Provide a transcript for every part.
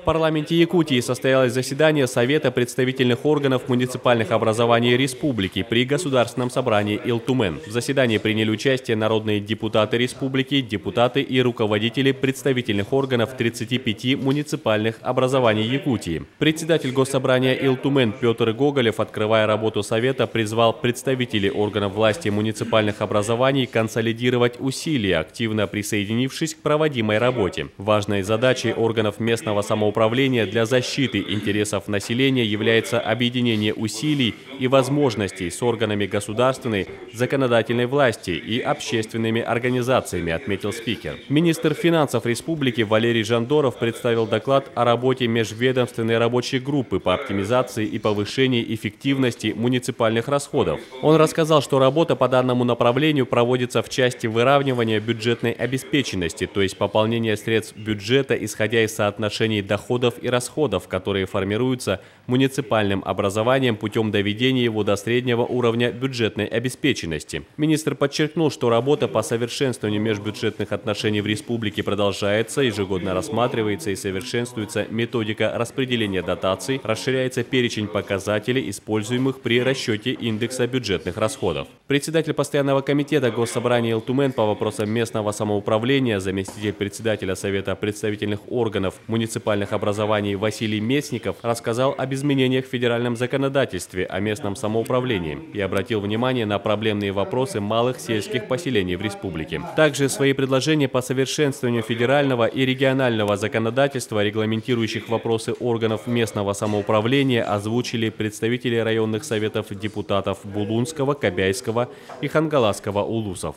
В парламенте Якутии состоялось заседание Совета представительных органов муниципальных образований республики при Государственном собрании Илтумен. В заседании приняли участие народные депутаты республики, депутаты и руководители представительных органов 35 муниципальных образований Якутии. Председатель Госсобрания Илтумен Петр Гоголев, открывая работу Совета, призвал представителей органов власти муниципальных образований консолидировать усилия, активно присоединившись к проводимой работе. Важной задачей органов местного самоуправления для защиты интересов населения является объединение усилий и возможностей с органами государственной, законодательной власти и общественными организациями, отметил спикер. Министр финансов республики Валерий Жандоров представил доклад о работе межведомственной рабочей группы по оптимизации и повышению эффективности муниципальных расходов. Он рассказал, что работа по данному направлению проводится в части выравнивания бюджетной обеспеченности, то есть пополнения средств бюджета, исходя из соотношений доходов и расходов, которые формируются муниципальным образованием путем доведения его до среднего уровня бюджетной обеспеченности. Министр подчеркнул, что работа по совершенствованию межбюджетных отношений в республике продолжается, ежегодно рассматривается и совершенствуется методика распределения дотаций, расширяется перечень показателей, используемых при расчете индекса бюджетных расходов. Председатель постоянного комитета Госсобрания Илтумен по вопросам местного самоуправления, заместитель председателя Совета представительных органов муниципальных образований Василий Местников рассказал об изменениях в федеральном законодательстве о местном самоуправлении и обратил внимание на проблемные вопросы малых сельских поселений в республике. Также свои предложения по совершенствованию федерального и регионального законодательства, регламентирующих вопросы органов местного самоуправления, озвучили представители районных советов депутатов Булунского, Кобяйского и Хангаласского улусов.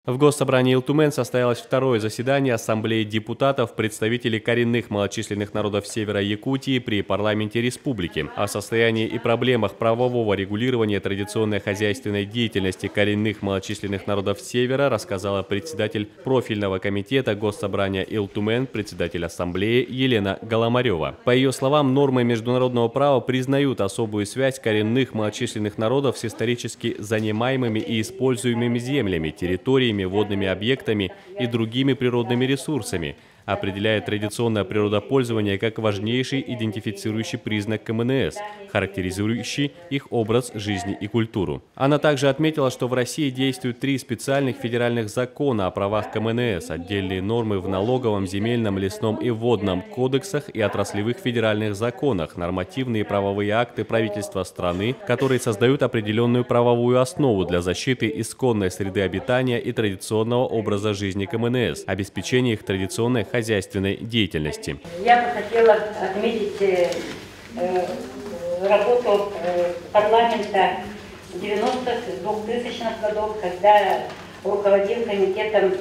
В Госсобрании Илтумен состоялось второе заседание Ассамблеи депутатов представителей коренных малочисленных народов Севера Якутии при парламенте республики. О состоянии и проблемах правового регулирования традиционной хозяйственной деятельности коренных малочисленных народов Севера рассказала председатель профильного комитета Госсобрания Илтумен, председатель Ассамблеи Елена Голомарева. По ее словам, нормы международного права признают особую связь коренных малочисленных народов с исторически занимаемыми и используемыми землями, территориями, водными объектами и другими природными ресурсами, определяя традиционное природопользование как важнейший идентифицирующий признак КМНС, характеризующий их образ жизни и культуру. Она также отметила, что в России действуют 3 специальных федеральных закона о правах КМНС, отдельные нормы в налоговом, земельном, лесном и водном кодексах и отраслевых федеральных законах, нормативные правовые акты правительства страны, которые создают определенную правовую основу для защиты исконной среды обитания и традиционного образа жизни КМНС, обеспечения их традиционной хозяйственной деятельности. Я бы хотела отметить работу парламента 90-х, 2000-х годов, когда руководил комитетом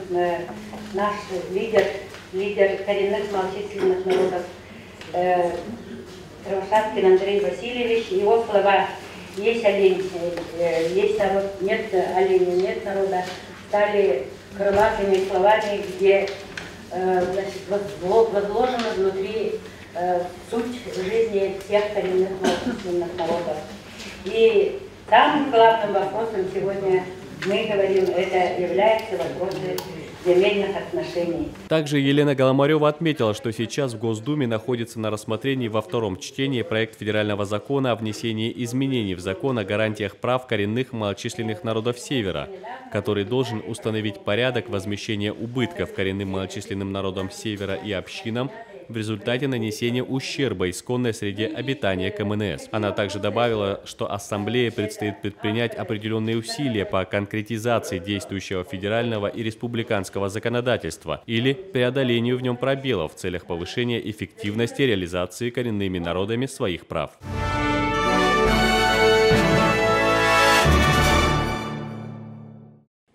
наш лидер коренных малочисленных народов Кровошапкин Андрей Васильевич. Его слова «Есть олень, есть народ, нет оленя, нет народа» стали крылатыми словами, где возложена внутри суть жизни всех коренных малочисленных народов. И самым главным вопросом сегодня мы говорим, это является вопрос земельных отношений. Также Елена Голомарева отметила, что сейчас в Госдуме находится на рассмотрении во втором чтении проект федерального закона о внесении изменений в закон о гарантиях прав коренных малочисленных народов Севера, который должен установить порядок возмещения убытков коренным малочисленным народам Севера и общинам в результате нанесения ущерба исконной среде обитания КМНС. Она также добавила, что Ассамблее предстоит предпринять определенные усилия по конкретизации действующего федерального и республиканского законодательства или преодолению в нем пробелов в целях повышения эффективности реализации коренными народами своих прав.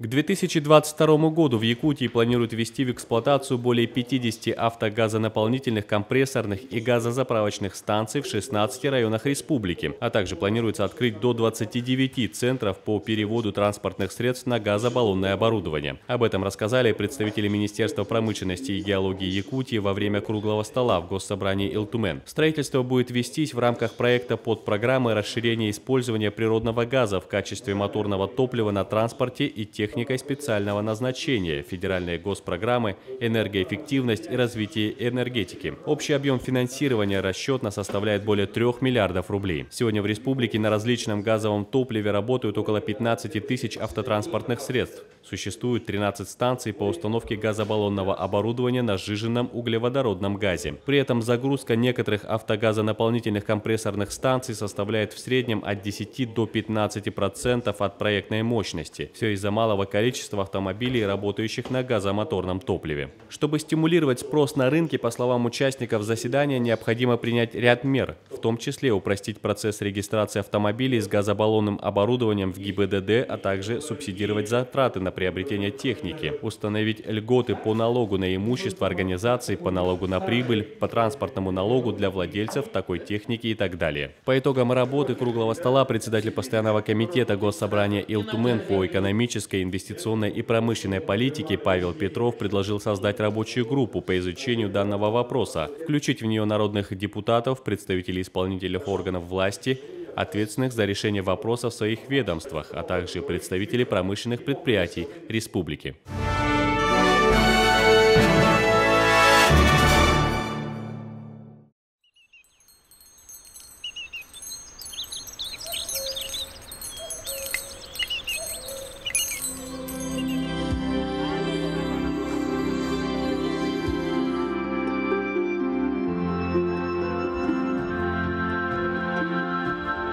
К 2022 году в Якутии планируют ввести в эксплуатацию более 50 автогазонаполнительных, компрессорных и газозаправочных станций в 16 районах республики, а также планируется открыть до 29 центров по переводу транспортных средств на газобаллонное оборудование. Об этом рассказали представители Министерства промышленности и геологии Якутии во время круглого стола в Госсобрании Илтумен. Строительство будет вестись в рамках проекта подпрограммы расширения использования природного газа в качестве моторного топлива на транспорте и технике техникой специального назначения, федеральные госпрограммы, энергоэффективность и развитие энергетики. Общий объем финансирования расчетно составляет более 3 миллиардов рублей. Сегодня в республике на различном газовом топливе работают около 15 тысяч автотранспортных средств. Существует 13 станций по установке газобаллонного оборудования на сжиженном углеводородном газе. При этом загрузка некоторых автогазонаполнительных компрессорных станций составляет в среднем от 10 до 15% от проектной мощности. Все из-за малого количества автомобилей, работающих на газомоторном топливе. Чтобы стимулировать спрос на рынке, по словам участников заседания, необходимо принять ряд мер, в том числе упростить процесс регистрации автомобилей с газобаллонным оборудованием в ГИБДД, а также субсидировать затраты на приобретение техники, установить льготы по налогу на имущество организаций, по налогу на прибыль, по транспортному налогу для владельцев такой техники и так далее. По итогам работы круглого стола председатель постоянного комитета Госсобрания Илтумен по экономической, инвестиционной и промышленной политике Павел Петров предложил создать рабочую группу по изучению данного вопроса, включить в нее народных депутатов, представителей исполнительных органов власти, ответственных за решение вопросов в своих ведомствах, а также представителей промышленных предприятий республики.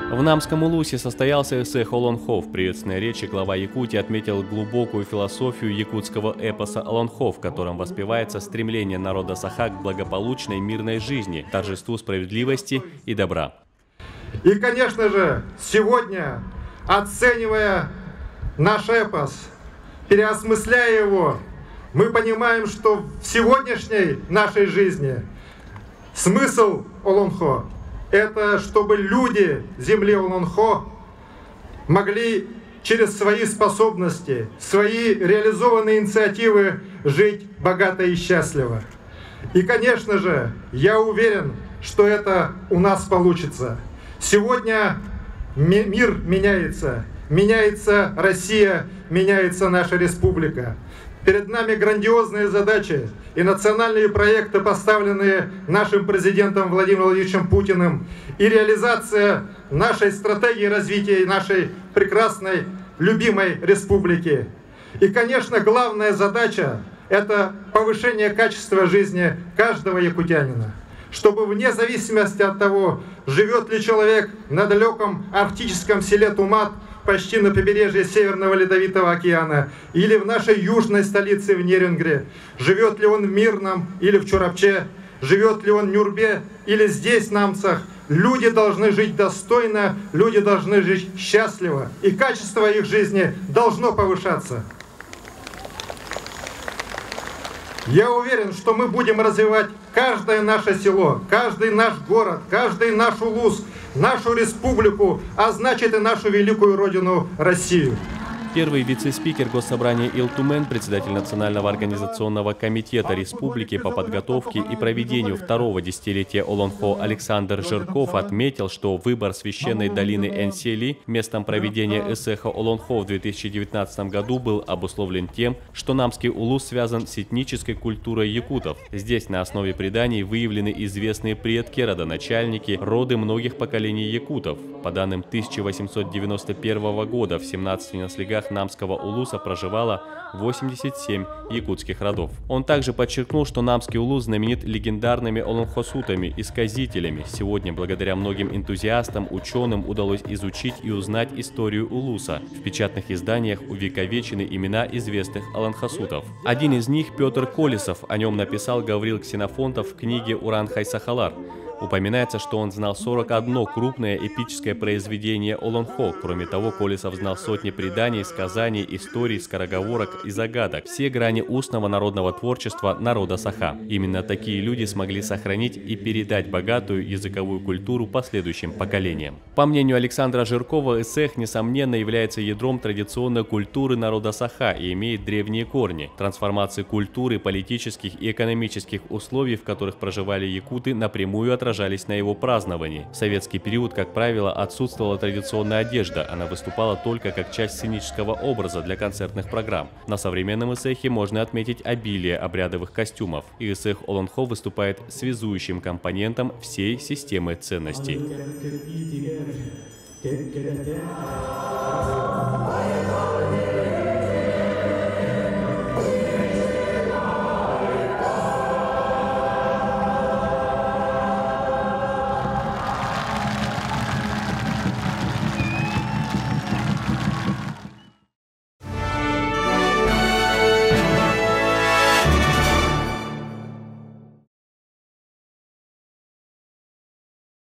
В Намском Улусе состоялся эссе «Олонхо». В приветственной речи глава Якутии отметил глубокую философию якутского эпоса «Олонхо», в котором воспевается стремление народа Саха к благополучной мирной жизни, торжеству справедливости и добра. И, конечно же, сегодня, оценивая наш эпос, переосмысляя его, мы понимаем, что в сегодняшней нашей жизни смысл «Олонхо» — это чтобы люди земли Олонхо могли через свои способности, свои реализованные инициативы жить богато и счастливо. И, конечно же, я уверен, что это у нас получится. Сегодня мир меняется, меняется Россия, меняется наша республика. Перед нами грандиозные задачи и национальные проекты, поставленные нашим президентом Владимиром Владимировичем Путиным, и реализация нашей стратегии развития нашей прекрасной, любимой республики. И, конечно, главная задача – это повышение качества жизни каждого якутянина, чтобы вне зависимости от того, живет ли человек на далеком арктическом селе Тумат, почти на побережье Северного Ледовитого океана, или в нашей южной столице в Нерингре, живет ли он в Мирном или в Чурапче, живет ли он в Нюрбе или здесь, в Намцах, люди должны жить достойно, люди должны жить счастливо, и качество их жизни должно повышаться. Я уверен, что мы будем развивать каждое наше село, каждый наш город, каждый наш улус, нашу республику, а значит и нашу великую родину Россию. Первый вице-спикер Госсобрания Илтумен, председатель Национального организационного комитета республики по подготовке и проведению второго десятилетия Олонхо Александр Жирков отметил, что выбор священной долины Энсели местом проведения эсэха Олонхо в 2019 году был обусловлен тем, что Намский Улус связан с этнической культурой якутов. Здесь на основе преданий выявлены известные предки, родоначальники, роды многих поколений якутов. По данным 1891 года в 17 наследях Намского Улуса проживало 87 якутских родов. Он также подчеркнул, что Намский Улус знаменит легендарными олонхосутами, исказителями. Сегодня, благодаря многим энтузиастам, ученым удалось изучить и узнать историю Улуса. В печатных изданиях увековечены имена известных олонхосутов. Один из них – Петр Колесов. О нем написал Гаврил Ксенофонтов в книге «Уран-Хай-Сахалар». Упоминается, что он знал 41 крупное эпическое произведение Олонхо. Кроме того, Колесов знал сотни преданий, сказаний, историй, скороговорок и загадок. Все грани устного народного творчества народа Саха. Именно такие люди смогли сохранить и передать богатую языковую культуру последующим поколениям. По мнению Александра Жиркова, эсэх, несомненно, является ядром традиционной культуры народа Саха и имеет древние корни. Трансформации культуры, политических и экономических условий, в которых проживали якуты, напрямую отражаются отражались на его праздновании. В советский период, как правило, отсутствовала традиционная одежда, она выступала только как часть сценического образа для концертных программ. На современном ИСЭХе можно отметить обилие обрядовых костюмов. ИСЭХ Олонхо выступает связующим компонентом всей системы ценностей.